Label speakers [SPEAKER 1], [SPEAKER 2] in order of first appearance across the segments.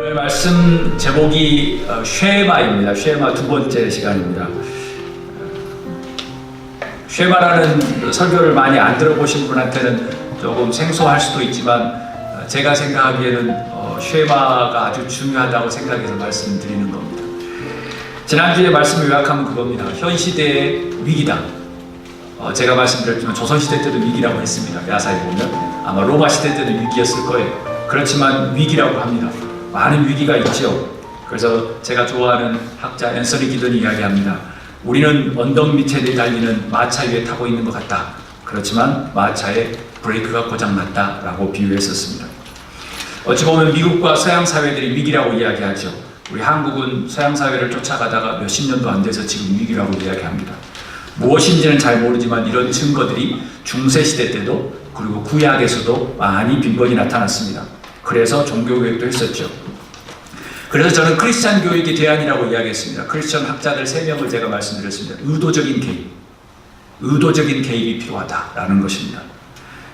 [SPEAKER 1] 오늘 말씀 제목이 쉐마입니다. 쉐마 두 번째 시간입니다. 쉐마라는 설교를 많이 안 들어보신 분한테는 조금 생소할 수도 있지만 제가 생각하기에는 쉐마가 아주 중요하다고 생각해서 말씀드리는 겁니다. 지난주에 말씀을 요약하면 그겁니다. 현 시대의 위기다. 제가 말씀드렸지만 조선시대 때도 위기라고 했습니다. 야사에 보면 아마 로마 시대 때도 위기였을 거예요. 그렇지만 위기라고 합니다. 많은 위기가 있죠. 그래서 제가 좋아하는 학자 앤서니 기든이 이야기합니다. 우리는 언덕 밑에 내달리는 마차 위에 타고 있는 것 같다. 그렇지만 마차의 브레이크가 고장났다 라고 비유했었습니다. 어찌 보면 미국과 서양 사회들이 위기라고 이야기하죠. 우리 한국은 서양 사회를 쫓아가다가 몇십 년도 안 돼서 지금 위기라고 이야기합니다. 무엇인지는 잘 모르지만 이런 증거들이 중세시대 때도 그리고 구약에서도 많이 빈번히 나타났습니다. 그래서 종교교육도 했었죠. 그래서 저는 크리스찬 교육이 대안이라고 이야기했습니다. 크리스천 학자들 3명을 제가 말씀드렸습니다. 의도적인 개입이 필요하다라는 것입니다.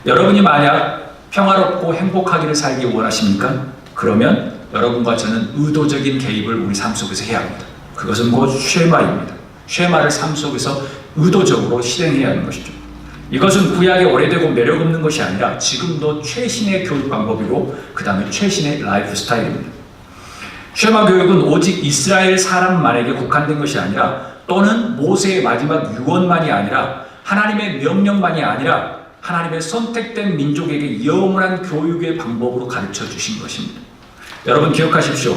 [SPEAKER 1] 여러분이 만약 평화롭고 행복하기를 살기 원하십니까? 그러면 여러분과 저는 의도적인 개입을 우리 삶 속에서 해야 합니다. 그것은 곧 쉐마입니다. 쉐마를 삶 속에서 의도적으로 실행해야 하는 것이죠. 이것은 구약의 오래되고 매력 없는 것이 아니라 지금도 최신의 교육 방법이고 그 다음에 최신의 라이프 스타일입니다. 쉐마 교육은 오직 이스라엘 사람만에게 국한된 것이 아니라 또는 모세의 마지막 유언만이 아니라 하나님의 명령만이 아니라 하나님의 선택된 민족에게 영원한 교육의 방법으로 가르쳐 주신 것입니다. 여러분 기억하십시오.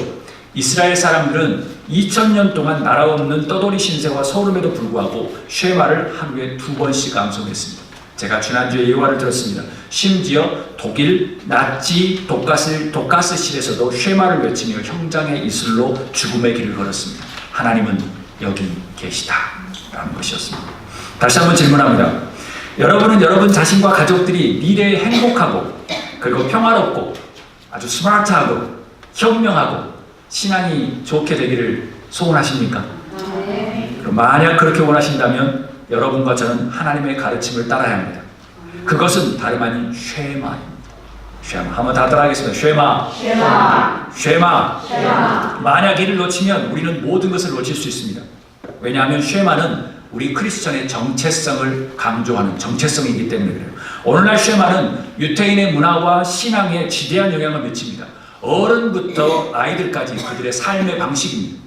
[SPEAKER 1] 이스라엘 사람들은 2000년 동안 나라 없는 떠돌이 신세와 서름에도 불구하고 쉐마를 하루에 2번씩 암송했습니다. 제가 지난주에 예화를 들었습니다. 심지어 독일 나치 독가스실에서도 쉐마를 외치며 형장의 이슬로 죽음의 길을 걸었습니다. 하나님은 여기 계시다 라는 것이었습니다. 다시 한번 질문합니다. 여러분은 여러분 자신과 가족들이 미래에 행복하고 그리고 평화롭고 아주 스마트하고 현명하고 신앙이 좋게 되기를 소원하십니까? 그럼 만약 그렇게 원하신다면 여러분과 저는 하나님의 가르침을 따라야 합니다. 그것은 다름 아닌 쉐마입니다. 쉐마. 한번 다 따라하겠습니다. 쉐마. 쉐마. 쉐마. 쉐마. 만약 이를 놓치면 우리는 모든 것을 놓칠 수 있습니다. 왜냐하면 쉐마는 우리 크리스천의 정체성을 강조하는 정체성이기 때문에 그래요. 오늘날 쉐마는 유태인의 문화와 신앙에 지대한 영향을 미칩니다. 어른부터 아이들까지 그들의 삶의 방식입니다.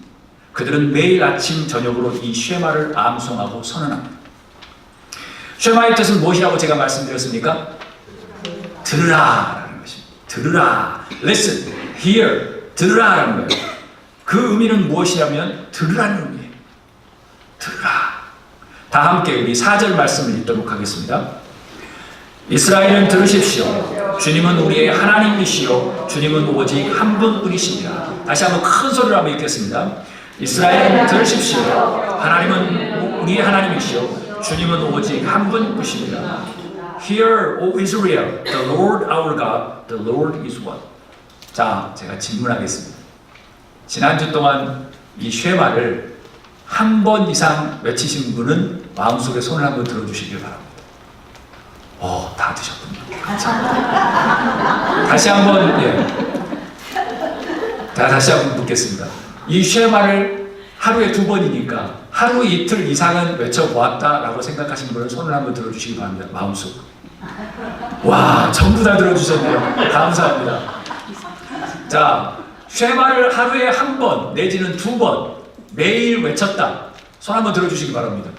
[SPEAKER 1] 그들은 매일 아침 저녁으로 이 쉐마를 암송하고 선언합니다. 쉐마의 뜻은 무엇이라고 제가 말씀드렸습니까? 들으라라는 것입니다. 들으라, listen, hear, 들으라라는 거예요. 그 의미는 무엇이냐면 들으라는 의미예요. 들으라. 다 함께 우리 4절 말씀을 읽도록 하겠습니다. 이스라엘은 들으십시오. 주님은 우리의 하나님이시요 주님은 오직 한 분뿐이십니다. 다시 한번 큰 소리로 한번 읽겠습니다. 이스라엘은 들으십시오. 하나님은 우리의 하나님이시요 주님은 오직 한 분이십니다. Hear, O Israel, the Lord our God, the Lord is one. 자, 제가 질문하겠습니다. 지난주 동안 이 쉐마를 한 번 이상 외치신 분은 마음속에 손을 한번 들어주시길 바랍니다. 다 드셨군요. 감사합니다. 다시 한번 다시 한번 묻겠습니다. 이 쉐마를 하루에 2번이니까 하루 이틀 이상은 외쳐보았다라고 생각하시는 분은 손을 한번 들어주시기 바랍니다. 마음속. 와, 전부 다 들어주셨네요. 감사합니다. 자, 쉐마를 하루에 1번 내지는 2번 매일 외쳤다. 손 한번 들어주시기 바랍니다.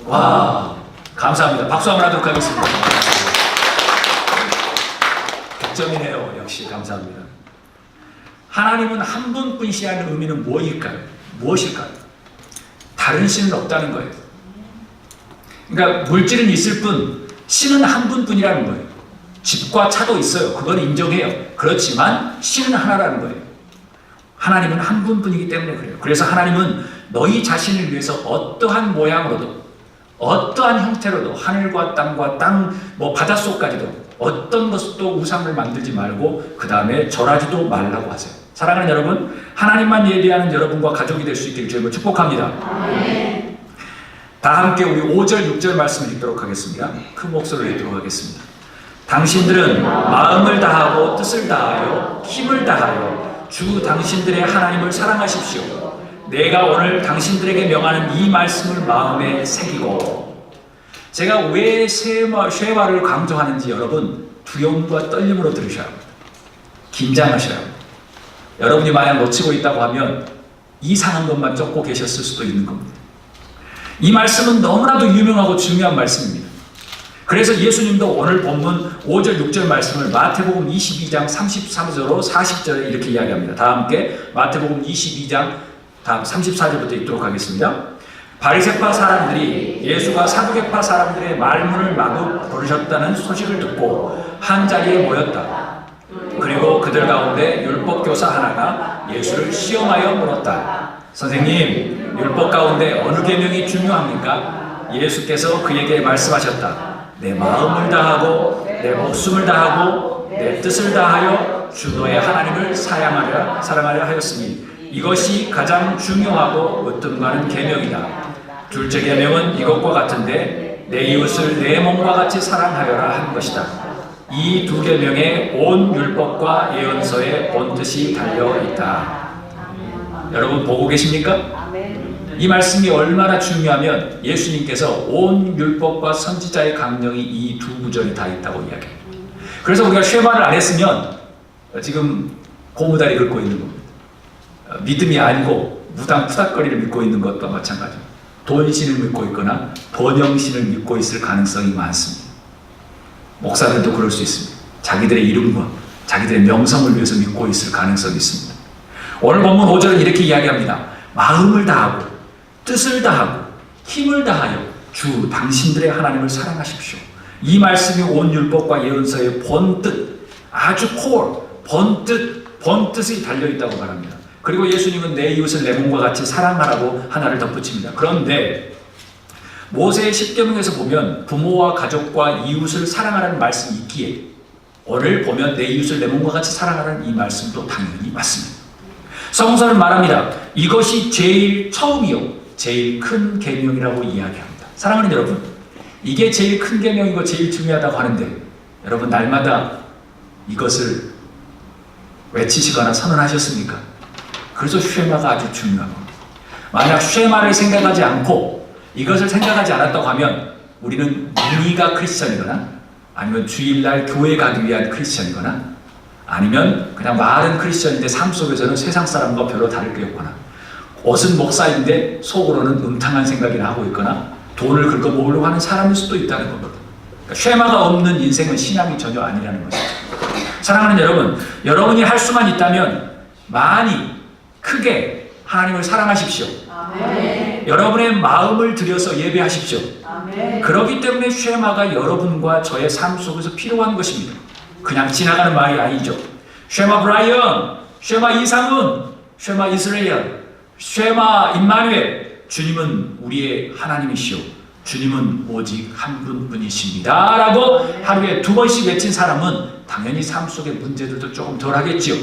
[SPEAKER 1] 와, 감사합니다. 박수 한번 하도록 하겠습니다. 100점이네요. 역시 감사합니다. 하나님은 한 분뿐이시라는 의미는 무엇일까요? 다른 신은 없다는 거예요. 그러니까 물질은 있을 뿐 신은 한 분뿐이라는 거예요. 집과 차도 있어요. 그건 인정해요. 그렇지만 신은 하나라는 거예요. 하나님은 한 분뿐이기 때문에 그래요. 그래서 하나님은 너희 자신을 위해서 어떠한 모양으로도 어떠한 형태로도 하늘과 땅과 바닷속까지도 어떤 것도 우상을 만들지 말고 그 다음에 절하지도 말라고 하세요. 사랑하는 여러분, 하나님만 예배하는 여러분과 가족이 될 수 있기를 주님을 축복합니다. 아멘. 다 함께 우리 5절, 6절 말씀을 읽도록 하겠습니다. 큰 목소리로 읽도록 하겠습니다. 당신들은 마음을 다하고 뜻을 다하여 힘을 다하여 주 당신들의 하나님을 사랑하십시오. 내가 오늘 당신들에게 명하는 이 말씀을 마음에 새기고. 제가 왜 쉐마를 강조하는지 여러분 두려움과 떨림으로 들으셔야 합니다. 긴장하셔야 합니다. 여러분이 만약 놓치고 있다고 하면 이상한 것만 쫓고 계셨을 수도 있는 겁니다. 이 말씀은 너무나도 유명하고 중요한 말씀입니다. 그래서 예수님도 오늘 본문 5절 6절 말씀을 마태복음 22장 33절로 40절에 이렇게 이야기합니다. 다 함께 마태복음 22장 다음 34절부터 읽도록 하겠습니다. 바리새파 사람들이 예수가 사두개파 사람들의 말문을 마구 부르셨다는 소식을 듣고 한 자리에 모였다. 그리고 그들 가운데 율법교사 하나가 예수를 시험하여 물었다. 선생님, 율법 가운데 어느 계명이 중요합니까? 예수께서 그에게 말씀하셨다. 내 마음을 다하고 내 목숨을 다하고 내 뜻을 다하여 주 너의 하나님을 사랑하려 하였으니 이것이 가장 중요하고 으뜸가는 계명이다. 둘째 계명은 이것과 같은데 내 이웃을 내 몸과 같이 사랑하여라 하는 것이다. 이 두 계명에 온 율법과 예언서의 본 뜻이 달려 있다. 여러분 보고 계십니까? 이 말씀이 얼마나 중요하면 예수님께서 온 율법과 선지자의 강령이 이 두 구절이 다 있다고 이야기합니다. 그래서 우리가 쉐마를 안 했으면 지금 고무다리 긁고 있는 겁니다. 믿음이 아니고 무당 푸닥거리를 믿고 있는 것과 마찬가지입니다. 돈신을 믿고 있거나 번영신을 믿고 있을 가능성이 많습니다. 목사들도 그럴 수 있습니다. 자기들의 이름과 자기들의 명성을 위해서 믿고 있을 가능성이 있습니다. 오늘 본문 5절은 이렇게 이야기합니다. 마음을 다하고 뜻을 다하고 힘을 다하여 주 당신들의 하나님을 사랑하십시오. 이 말씀이 온 율법과 예언서의 본뜻, 아주 콜, 본뜻이 달려있다고 말합니다. 그리고 예수님은 내 이웃을 내 몸과 같이 사랑하라고 하나를 덧붙입니다. 그런데 모세의 10계명에서 보면 부모와 가족과 이웃을 사랑하라는 말씀이 있기에 오늘 보면 내 이웃을 내 몸과 같이 사랑하라는 이 말씀도 당연히 맞습니다. 성서는 말합니다. 이것이 제일 처음이요 제일 큰 계명이라고 이야기합니다. 사랑하는 여러분, 이게 제일 큰 계명이고 제일 중요하다고 하는데 여러분 날마다 이것을 외치시거나 선언하셨습니까? 그래서 쉐마가 아주 중요한 겁니다. 만약 쉐마를 생각하지 않고 이것을 생각하지 않았다고 하면 우리는 무리가 크리스천이거나 아니면 주일날 교회 가기 위한 크리스천이거나 아니면 그냥 말은 크리스천인데 삶 속에서는 세상 사람과 별로 다를 게 없거나 옷은 목사인데 속으로는 음탕한 생각이나 하고 있거나 돈을 긁어모으려고 하는 사람일 수도 있다는 겁니다. 그러니까 쉐마가 없는 인생은 신앙이 전혀 아니라는 것이죠. 사랑하는 여러분, 여러분이 할 수만 있다면 많이 크게 하나님을 사랑하십시오. 아멘. 여러분의 마음을 들여서 예배하십시오. 아멘. 그렇기 때문에 쉐마가 여러분과 저의 삶 속에서 필요한 것입니다. 그냥 지나가는 말이 아니죠. 쉐마 브라이언, 쉐마 이상훈, 쉐마 이스라엘, 쉐마 임마누엘, 주님은 우리의 하나님이시오. 주님은 오직 한 분뿐이십니다. 라고 하루에 2번씩 외친 사람은 당연히 삶 속의 문제들도 조금 덜 하겠지요.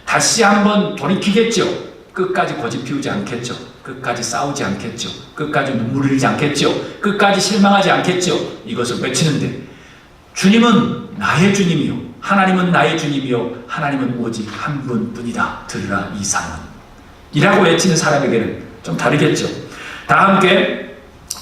[SPEAKER 1] 다시 한번 돌이키겠죠. 끝까지 고집 피우지 않겠죠. 끝까지 싸우지 않겠죠. 끝까지 눈물 흘리지 않겠죠. 끝까지 실망하지 않겠죠. 이것을 외치는데 주님은 나의 주님이요 하나님은 나의 주님이요 하나님은 오직 한 분뿐이다. 들으라 이상은 이라고 외치는 사람에게는 좀 다르겠죠. 다 함께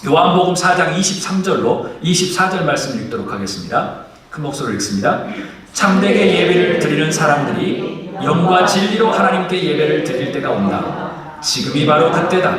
[SPEAKER 1] 요한복음 4장 23절로 24절 말씀을 읽도록 하겠습니다. 큰 목소리로 읽습니다. 참되게 예배를 드리는 사람들이 영과 진리로 하나님께 예배를 드릴 때가 온다. 지금이 바로 그때다.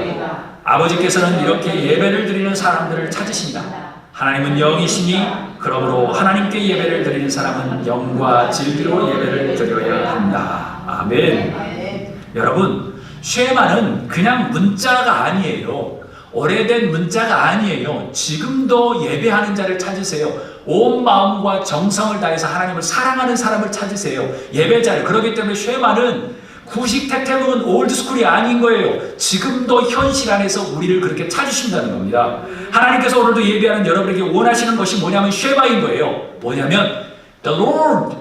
[SPEAKER 1] 아버지께서는 이렇게 예배를 드리는 사람들을 찾으신다. 하나님은 영이시니 그러므로 하나님께 예배를 드리는 사람은 영과 진리로 예배를 드려야 한다. 아멘. 여러분, 쉐마는 그냥 문자가 아니에요. 오래된 문자가 아니에요. 지금도 예배하는 자를 찾으세요. 온 마음과 정성을 다해서 하나님을 사랑하는 사람을 찾으세요. 예배자를. 그렇기 때문에 쉐마는 구식 태태묵은 올드스쿨이 아닌 거예요. 지금도 현실 안에서 우리를 그렇게 찾으신다는 겁니다. 하나님께서 오늘도 예배하는 여러분에게 원하시는 것이 뭐냐면 쉐마인 거예요. 뭐냐면 The Lord,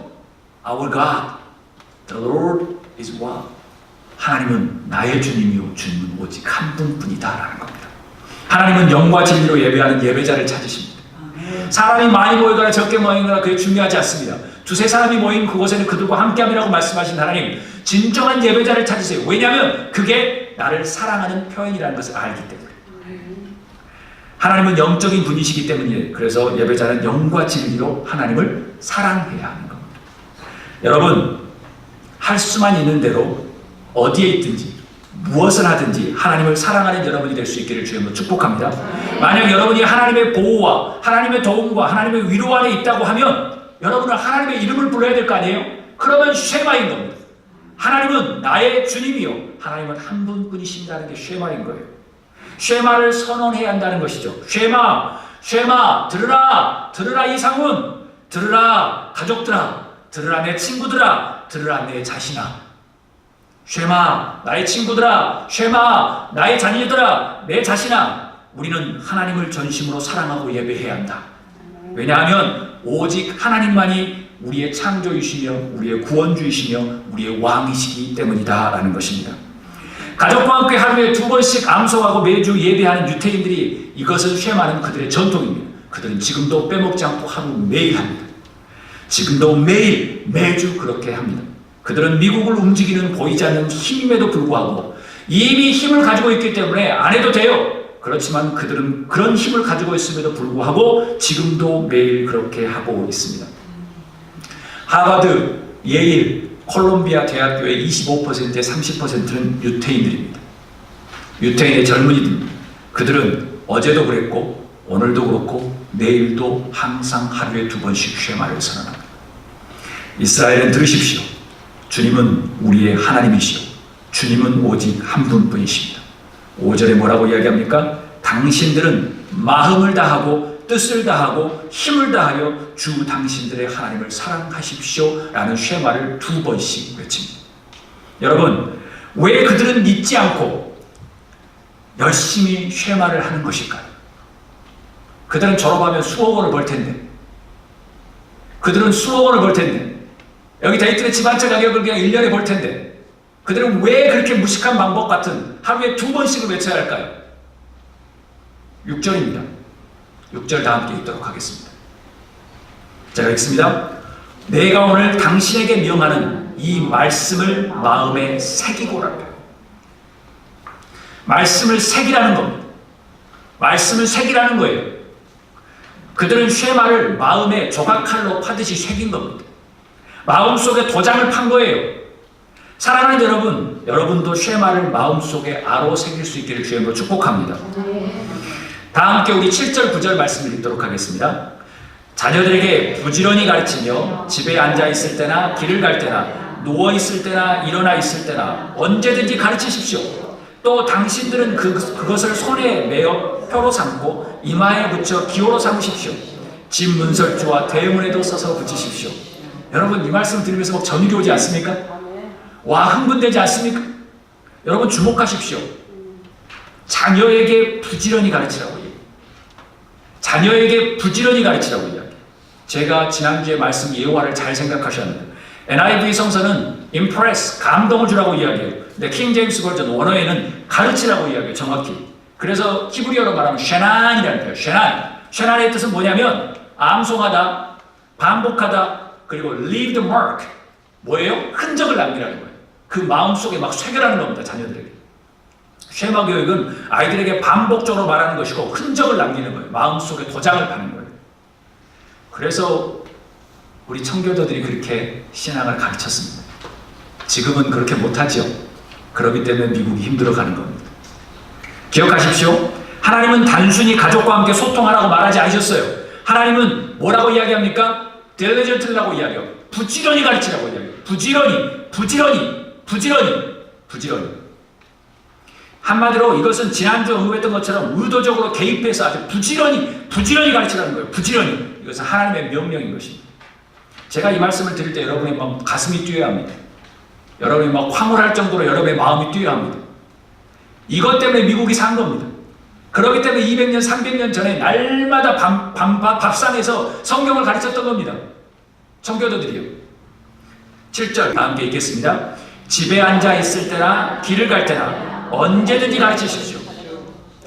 [SPEAKER 1] our God. The Lord is one. 하나님은 나의 주님이요 주님은 오직 한 분뿐이다 라는 겁니다. 하나님은 영과 진리로 예배하는 예배자를 찾으십니다. 사람이 많이 모이거나 적게 모이거나 그게 중요하지 않습니다. 두세 사람이 모인 그곳에는 그들과 함께함이라고 말씀하신 하나님, 진정한 예배자를 찾으세요. 왜냐하면 그게 나를 사랑하는 표현이라는 것을 알기 때문에. 하나님은 영적인 분이시기 때문이에요. 그래서 예배자는 영과 진리로 하나님을 사랑해야 하는 겁니다. 여러분, 할 수만 있는 대로 어디에 있든지 무엇을 하든지 하나님을 사랑하는 여러분이 될 수 있기를 주님으로 축복합니다. 만약 여러분이 하나님의 보호와 하나님의 도움과 하나님의 위로 안에 있다고 하면 여러분은 하나님의 이름을 불러야 될 거 아니에요? 그러면 쉐마인 겁니다. 하나님은 나의 주님이요, 하나님은 한 분뿐이신다는 게 쉐마인 거예요. 쉐마를 선언해야 한다는 것이죠. 쉐마, 쉐마, 들으라, 들으라 이상훈, 들으라 가족들아, 들으라 내 친구들아, 들으라 내 자신아. 쉐마, 나의 친구들아, 쉐마, 나의 자녀들아, 내 자신아. 우리는 하나님을 전심으로 사랑하고 예배해야 한다. 왜냐하면 오직 하나님만이 우리의 창조이시며 우리의 구원주이시며 우리의 왕이시기 때문이다 라는 것입니다. 가족과 함께 하루에 2번씩 암송하고 매주 예배하는 유태인들이 이것을 쉐마는 그들의 전통입니다. 그들은 지금도 빼먹지 않고 하루 매일 합니다. 지금도 매일 매주 그렇게 합니다. 그들은 미국을 움직이는 보이지 않는 힘임에도 불구하고 이미 힘을 가지고 있기 때문에 안 해도 돼요. 그렇지만 그들은 그런 힘을 가지고 있음에도 불구하고 지금도 매일 그렇게 하고 있습니다. 하버드, 예일, 콜롬비아 대학교의 25%에 30%는 유태인들입니다. 유태인의 젊은이들입니다. 그들은 어제도 그랬고 오늘도 그렇고 내일도 항상 하루에 2번씩 쉐마를 선언합니다. 이스라엘은 들으십시오. 주님은 우리의 하나님이시오. 주님은 오직 한 분뿐이십니다. 5절에 뭐라고 이야기합니까? 당신들은 마음을 다하고 뜻을 다하고 힘을 다하여 주 당신들의 하나님을 사랑하십시오 라는 쉐마를 2번씩 외칩니다. 여러분, 왜 그들은 믿지 않고 열심히 쉐마를 하는 것일까요? 그들은 졸업하면 수억 원을 벌 텐데, 그들은 수억 원을 벌 텐데, 여기 데이트의 집 한 채 가격을 그냥 1년에 벌 텐데, 그들은 왜 그렇게 무식한 방법 같은 하루에 2번씩을 외쳐야 할까요? 6절입니다. 6절 다 함께 읽도록 하겠습니다. 제가 읽습니다. 내가 오늘 당신에게 명하는 이 말씀을 마음에 새기고라며. 말씀을 새기라는 겁니다. 말씀을 새기라는 거예요. 그들은 쉐마를 마음에 조각칼로 파듯이 새긴 겁니다. 마음속에 도장을 판 거예요. 사랑하는 여러분, 여러분도 쉐마를 마음속에 아로 새길 수 있기를 주님으로 축복합니다. 다 함께 우리 7절 9절 말씀을 읽도록 하겠습니다. 자녀들에게 부지런히 가르치며 집에 앉아 있을 때나 길을 갈 때나 누워 있을 때나 일어나 있을 때나 언제든지 가르치십시오. 또 당신들은 그것을 손에 메어 표로 삼고 이마에 붙여 기호로 삼으십시오. 집 문설주와 대문에도 써서 붙이십시오. 여러분, 이 말씀 들으면서 막 전율이 오지 않습니까? 와, 흥분되지 않습니까? 여러분 주목하십시오. 자녀에게 부지런히 가르치라고 해요. 자녀에게 부지런히 가르치라고 이야기해요. 제가 지난주에 말씀 예호화를 잘 생각하셨는데 NIV 성서는 impress, 감동을 주라고 이야기해요. 근데 킹 제임스 버전 원어에는 가르치라고 이야기해요. 정확히. 그래서 히브리어로 말하면 쉐난이라는 거예요. 쉐난의 뜻은 뭐냐면 암송하다, 반복하다, 그리고 leave the mark. 뭐예요? 흔적을 남기라는 거예요. 그 마음속에 막 새겨라는 겁니다. 자녀들에게. 쉐마 교육은 아이들에게 반복적으로 말하는 것이고 흔적을 남기는 거예요. 마음속에 도장을 파는 거예요. 그래서 우리 청교도들이 그렇게 신앙을 가르쳤습니다. 지금은 그렇게 못하죠. 그렇기 때문에 미국이 힘들어가는 겁니다. 기억하십시오. 하나님은 단순히 가족과 함께 소통하라고 말하지 않으셨어요. 하나님은 뭐라고 이야기합니까? diligently라고 이야기해요. 부지런히 가르치라고 이야기해요. 부지런히. 한마디로 이것은 지난주 언급했던 것처럼 의도적으로 개입해서 아주 부지런히 가르치라는 거예요. 부지런히. 이것은 하나님의 명령인 것입니다. 제가 이 말씀을 드릴 때 여러분의 막 가슴이 뛰어야 합니다. 여러분이 막 황홀할 정도로 여러분의 마음이 뛰어야 합니다. 이것 때문에 미국이 산 겁니다. 그렇기 때문에 200년, 300년 전에 날마다 밥상에서 성경을 가르쳤던 겁니다. 청교도들이요. 7절 다 함께 읽겠습니다. 집에 앉아 있을 때나 길을 갈 때나 언제든지 가르치십시오.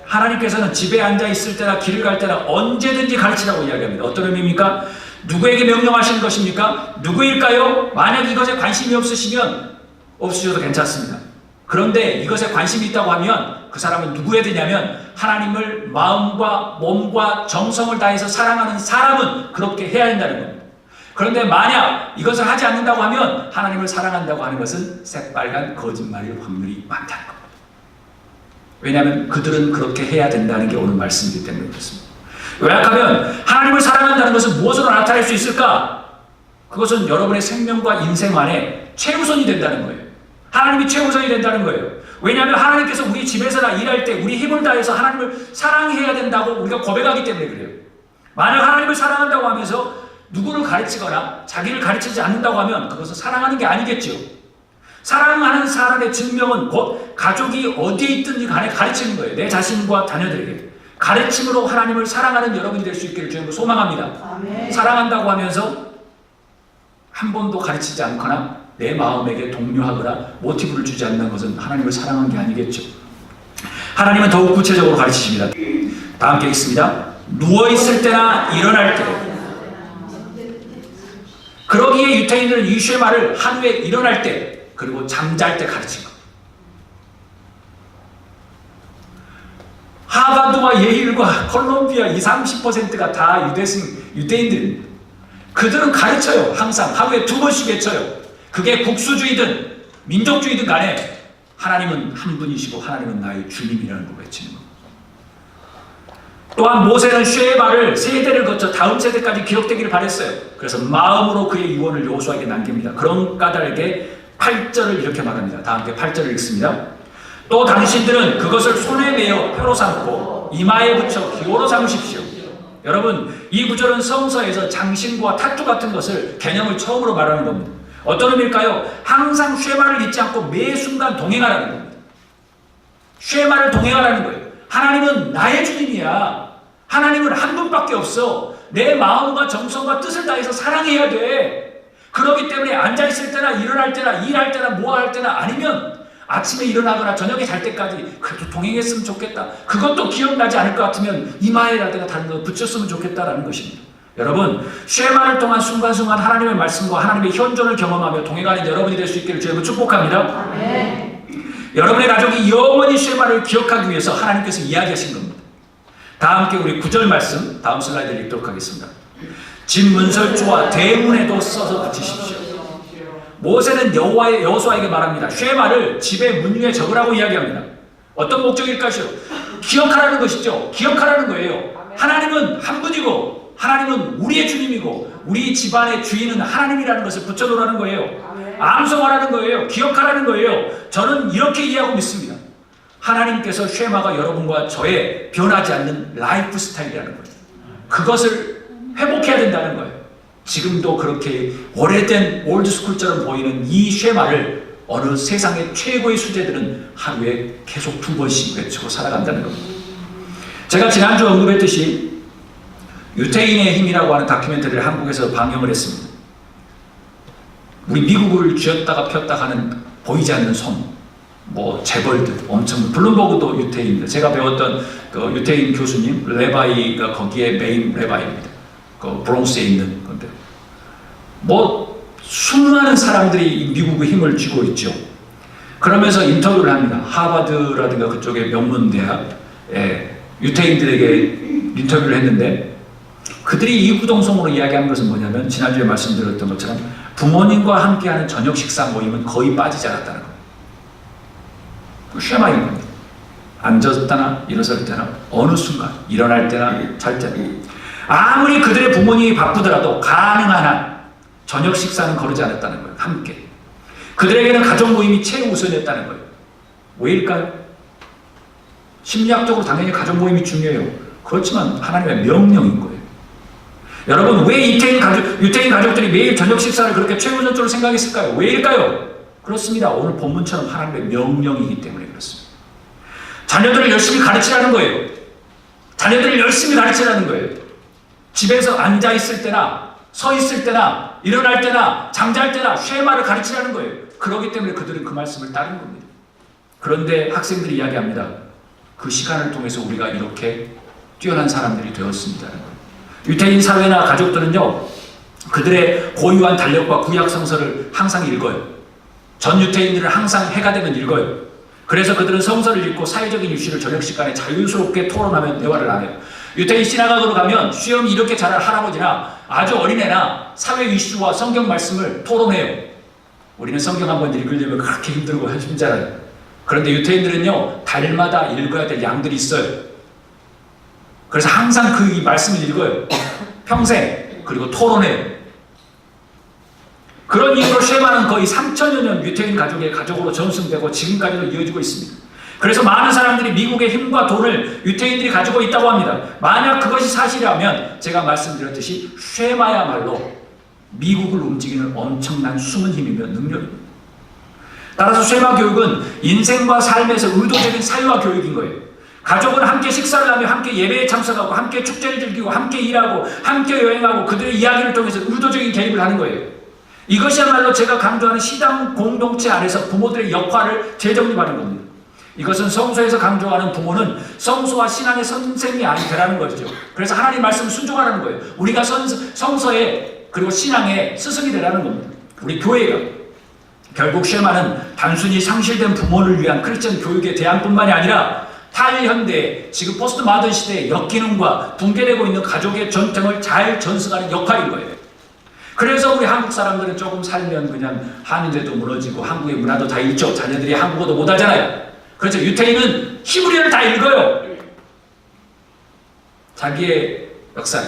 [SPEAKER 1] 하나님께서는 집에 앉아 있을 때나 길을 갈 때나 언제든지 가르치라고 이야기합니다. 어떤 의미입니까? 누구에게 명령하시는 것입니까? 누구일까요? 만약 이것에 관심이 없으시면 없으셔도 괜찮습니다. 그런데 이것에 관심이 있다고 하면 그 사람은 누구에 되냐면 하나님을 마음과 몸과 정성을 다해서 사랑하는 사람은 그렇게 해야 한다는 겁니다. 그런데 만약 이것을 하지 않는다고 하면 하나님을 사랑한다고 하는 것은 새빨간 거짓말일 확률이 많다는 겁니다. 왜냐하면 그들은 그렇게 해야 된다는 게 오늘 말씀이기 때문에 그렇습니다. 요약하면 하나님을 사랑한다는 것은 무엇으로 나타낼 수 있을까? 그것은 여러분의 생명과 인생 안에 최우선이 된다는 거예요. 하나님이 최우선이 된다는 거예요. 왜냐하면 하나님께서 우리 집에서나 일할 때 우리 힘을 다해서 하나님을 사랑해야 된다고 우리가 고백하기 때문에 그래요. 만약 하나님을 사랑한다고 하면서 누구를 가르치거나 자기를 가르치지 않는다고 하면 그것은 사랑하는 게 아니겠죠. 사랑하는 사람의 증명은 곧 가족이 어디에 있든지 간에 가르치는 거예요. 내 자신과 자녀들에게. 가르침으로 하나님을 사랑하는 여러분이 될 수 있기를 주님으로 소망합니다. 아멘. 사랑한다고 하면서 한 번도 가르치지 않거나 내 마음에게 독려하거나 모티브를 주지 않는 것은 하나님을 사랑한 게 아니겠죠. 하나님은 더욱 구체적으로 가르치십니다. 다 함께 읽습니다. 누워있을 때나 일어날 때. 그러기에 유태인들은 이 쉐마를 하루에 일어날 때 그리고 잠잘 때 가르친 겁니다. 하버드와 예일과 콜롬비아 20-30%가 다 유대인들입니다. 그들은 가르쳐요. 항상 하루에 2번씩 외쳐요. 그게 국수주의든 민족주의든 간에 하나님은 한 분이시고 하나님은 나의 주님이라는 걸 외치는 겁니다. 또한 모세는 쉐마를 세대를 거쳐 다음 세대까지 기록되기를 바랬어요. 그래서 마음으로 그의 유언을 여호수아에게 남깁니다. 그런 까닭에 8절을 이렇게 말합니다. 다 함께 8절을 읽습니다. 또 당신들은 그것을 손에 매어 표로 삼고 이마에 붙여 기호로 삼으십시오. 여러분, 이 구절은 성서에서 장신구와 타투 같은 것을 개념을 처음으로 말하는 겁니다. 어떤 의미일까요? 항상 쉐마를 잊지 않고 매 순간 동행하라는 겁니다. 쉐마를 동행하라는 거예요. 하나님은 나의 주님이야. 하나님은 한 분밖에 없어. 내 마음과 정성과 뜻을 다해서 사랑해야 돼. 그렇기 때문에 앉아있을 때나 일어날 때나 일할 때나 뭐할 때나 아니면 아침에 일어나거나 저녁에 잘 때까지 그래도 동행했으면 좋겠다. 그것도 기억나지 않을 것 같으면 이마에라든가 다른 거 붙였으면 좋겠다라는 것입니다. 여러분, 쉐마를 통한 순간순간 하나님의 말씀과 하나님의 현존을 경험하며 동행하는 여러분이 될 수 있기를 주님으로 축복합니다. 네. 여러분의 가족이 영원히 쉐마를 기억하기 위해서 하나님께서 이야기하신 겁니다. 다 함께 우리 9절 말씀 다음 슬라이드를 읽도록 하겠습니다. 집 문설주와 대문에도 써서 붙이십시오. 모세는 여호수아에게 말합니다. 쉐마를 집의 문 위에 적으라고 이야기합니다. 어떤 목적일까요? 기억하라는 것이죠. 기억하라는 거예요. 하나님은 한 분이고 하나님은 우리의 주님이고 우리 집안의 주인은 하나님이라는 것을 붙여놓으라는 거예요. 암송하라는 거예요. 기억하라는 거예요. 저는 이렇게 이해하고 믿습니다. 하나님께서 쉐마가 여러분과 저의 변하지 않는 라이프 스타일이라는 거예요. 그것을 회복해야 된다는 거예요. 지금도 그렇게 오래된 올드스쿨처럼 보이는 이 쉐마를 어느 세상의 최고의 수제들은 하루에 계속 2번씩 외치고 살아간다는 겁니다. 제가 지난주 언급했듯이 유태인의 힘이라고 하는 다큐멘터리를 한국에서 방영을 했습니다. 우리 미국을 쥐었다가 폈다 하는 보이지 않는 손, 재벌들, 엄청, 블룸버그도 유태인입니다. 제가 배웠던 그 유태인 교수님, 레바이가 거기에 메인 레바이입니다. 그 브롱스에 있는 건데. 수많은 사람들이 미국의 힘을 쥐고 있죠. 그러면서 인터뷰를 합니다. 하버드라든가 그쪽의 명문대학, 유태인들에게 인터뷰를 했는데, 그들이 이구동성으로 이야기한 것은 뭐냐면, 지난주에 말씀드렸던 것처럼 부모님과 함께하는 저녁 식사 모임은 거의 빠지지 않았다는 거예요. 그 쉐마인 겁니다. 앉을 때나 일어설 때나 어느 순간 일어날 때나 잘 때나 아무리 그들의 부모님이 바쁘더라도 가능한 한 저녁 식사는 거르지 않았다는 거예요. 함께. 그들에게는 가족 모임이 최우선이었다는 거예요. 왜일까요? 심리학적으로 당연히 가족 모임이 중요해요. 그렇지만 하나님의 명령인 거예요. 여러분, 왜 유태인 가족들이 매일 저녁 식사를 그렇게 최우선적으로 생각했을까요? 왜일까요? 그렇습니다. 오늘 본문처럼 하나님의 명령이기 때문에 그렇습니다. 자녀들을 열심히 가르치라는 거예요. 자녀들을 열심히 가르치라는 거예요. 집에서 앉아있을 때나 서 있을 때나 일어날 때나 잠잘 때나 쉐마를 가르치라는 거예요. 그렇기 때문에 그들은 그 말씀을 따른 겁니다. 그런데 학생들이 이야기합니다. 그 시간을 통해서 우리가 이렇게 뛰어난 사람들이 되었습니다라는 거예요. 유태인 사회나 가족들은요, 그들의 고유한 달력과 구약 성서를 항상 읽어요. 전 유태인들은 항상 해가 되면 읽어요. 그래서 그들은 성서를 읽고 사회적인 이슈를 저녁 시간에 자유스럽게 토론하면 대화를 안 해요. 유태인 시나고그로 가면 시험이 이렇게 잘할 할아버지나 아주 어린애나 사회 이슈와 성경 말씀을 토론해요. 우리는 성경 한번 읽으려면 그렇게 힘들고 힘들잖아요. 그런데 유태인들은요, 달마다 읽어야 될 양들이 있어요. 그래서 항상 그 말씀을 읽어요. 평생. 그리고 토론해요. 그런 이유로 쉐마는 거의 3천여 년 유태인 가족으로 전승되고 지금까지도 이어지고 있습니다. 그래서 많은 사람들이 미국의 힘과 돈을 유태인들이 가지고 있다고 합니다. 만약 그것이 사실이라면 제가 말씀드렸듯이 쉐마야말로 미국을 움직이는 엄청난 숨은 힘이며 능력입니다. 따라서 쉐마 교육은 인생과 삶에서 의도적인 사유화 교육인 거예요. 가족은 함께 식사를 하며 함께 예배에 참석하고 함께 축제를 즐기고 함께 일하고 함께 여행하고 그들의 이야기를 통해서 의도적인 개입을 하는 거예요. 이것이야말로 제가 강조하는 시당 공동체 안에서 부모들의 역할을 재정립하는 겁니다. 이것은 성서에서 강조하는 부모는 성서와 신앙의 선생이 되라는 것이죠. 그래서 하나님 말씀을 순종하라는 거예요. 우리가 성서에 그리고 신앙의 스승이 되라는 겁니다. 우리 교회가. 결국 쉐마는 단순히 상실된 부모를 위한 크리스천 교육의 대안뿐만이 아니라 탈현대, 지금 포스트 마든 시대의 역기능과 붕괴되고 있는 가족의 전통을 잘 전승하는 역할인 거예요. 그래서 우리 한국 사람들은 조금 살면 그냥 한인대도 무너지고 한국의 문화도 다 잃죠. 자녀들이 한국어도 못하잖아요. 그렇죠. 유태인은 히브리어를 다 읽어요. 자기의 역사에.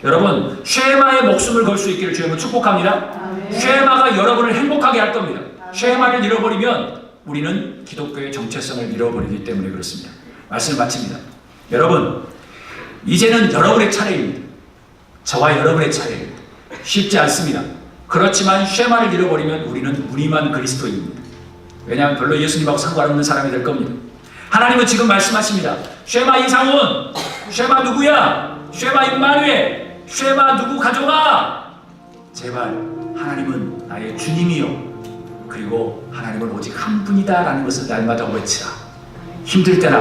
[SPEAKER 1] 여러분, 쉐마의 목숨을 걸 수 있기를 주님은 축복합니다. 쉐마가 여러분을 행복하게 할 겁니다. 쉐마를 잃어버리면 우리는 기독교의 정체성을 잃어버리기 때문에 그렇습니다. 말씀을 마칩니다. 여러분, 이제는 여러분의 차례입니다. 저와 여러분의 차례입니다. 쉽지 않습니다. 그렇지만 쉐마를 잃어버리면 우리는 무늬만 그리스도입니다. 왜냐하면 별로 예수님하고 상관없는 사람이 될 겁니다. 하나님은 지금 말씀하십니다. 쉐마 이상훈, 쉐마 누구야? 쉐마 임마누엘, 쉐마 누구 가져가? 제발 하나님은 나의 주님이요. 그리고 하나님은 오직 한 분이다 라는 것을 날마다 외치라. 힘들 때나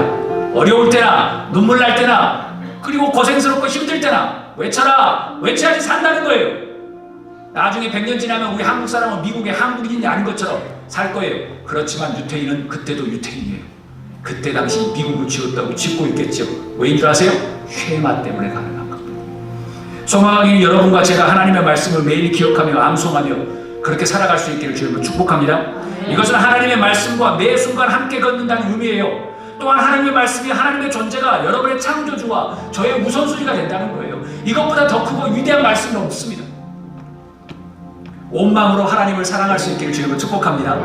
[SPEAKER 1] 어려울 때나 눈물 날 때나 그리고 고생스럽고 힘들 때나 외쳐라. 외쳐야지 산다는 거예요. 나중에 100년 지나면 우리 한국 사람은 미국의 한국인이 아닌 것처럼 살 거예요. 그렇지만 유태인은 그때도 유태인이에요. 그때 당시 미국을 지었다고 짓고 있겠죠. 왜인 줄 아세요? 쉐마 때문에 가능한 겁니다. 소망하기는 여러분과 제가 하나님의 말씀을 매일 기억하며 암송하며 그렇게 살아갈 수 있기를 주님을 축복합니다. 이것은 하나님의 말씀과 매 순간 함께 걷는다는 의미예요. 또한 하나님의 말씀이 하나님의 존재가 여러분의 창조주와 저의 우선순위가 된다는 거예요. 이것보다 더 크고 위대한 말씀은 없습니다. 온 마음으로 하나님을 사랑할 수 있기를 주님을 축복합니다.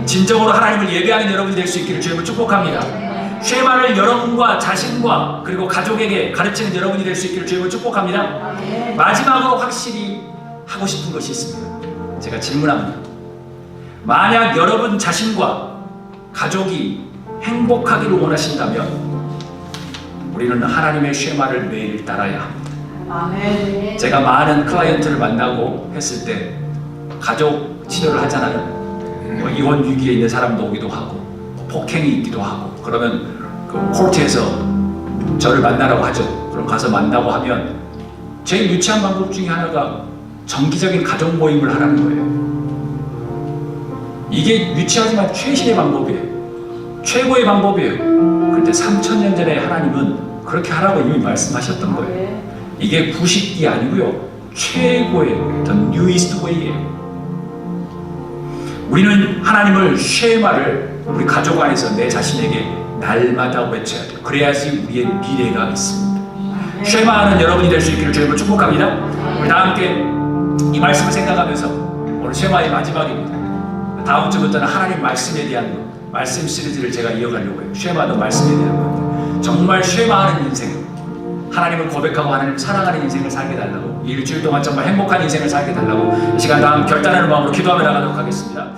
[SPEAKER 1] 진정으로 하나님을 예배하는 여러분이 될 수 있기를 주님을 축복합니다. 쉐마를 여러분과 자신과 그리고 가족에게 가르치는 여러분이 될 수 있기를 주님을 축복합니다. 마지막으로 확실히 하고 싶은 것이 있습니다. 제가 질문합니다. 만약 여러분 자신과 가족이 행복하기를 원하신다면 우리는 하나님의 쉐마를 매일 따라야 합니다. 제가 많은 클라이언트를 만나고 했을 때 가족 치료를 하잖아요. 이혼 위기에 있는 사람도 오기도 하고 폭행이 있기도 하고 그러면 그 코트에서 저를 만나라고 하죠. 그럼 가서 만나고 하면 제일 유치한 방법 중에 하나가 정기적인 가족 모임을 하라는 거예요. 이게 유치하지만 최신의 방법이에요. 최고의 방법이에요. 그런데 3000년 전에 하나님은 그렇게 하라고 이미 말씀하셨던 거예요. 이게 구식이 아니고요. 최고의 the newest way예요. 우리는 하나님을 쉐마를 우리 가족 안에서 내 자신에게 날마다 외쳐야 돼요. 그래야지 우리의 미래가 있습니다. 쉐마하는 여러분이 될 수 있기를 주님을 축복합니다. 우리 다 함께 이 말씀을 생각하면서 오늘 쉐마의 마지막입니다. 다음 주부터는 하나님 말씀에 대한 것, 말씀 시리즈를 제가 이어가려고 해요. 쉐마도 말씀에 대한 것. 정말 쉐마하는 인생, 하나님을 고백하고 하나님을 사랑하는 인생을 살게 달라고, 이 일주일 동안 정말 행복한 인생을 살게 달라고 이 시간 다음 결단하는 마음으로 기도하며 나가도록 하겠습니다.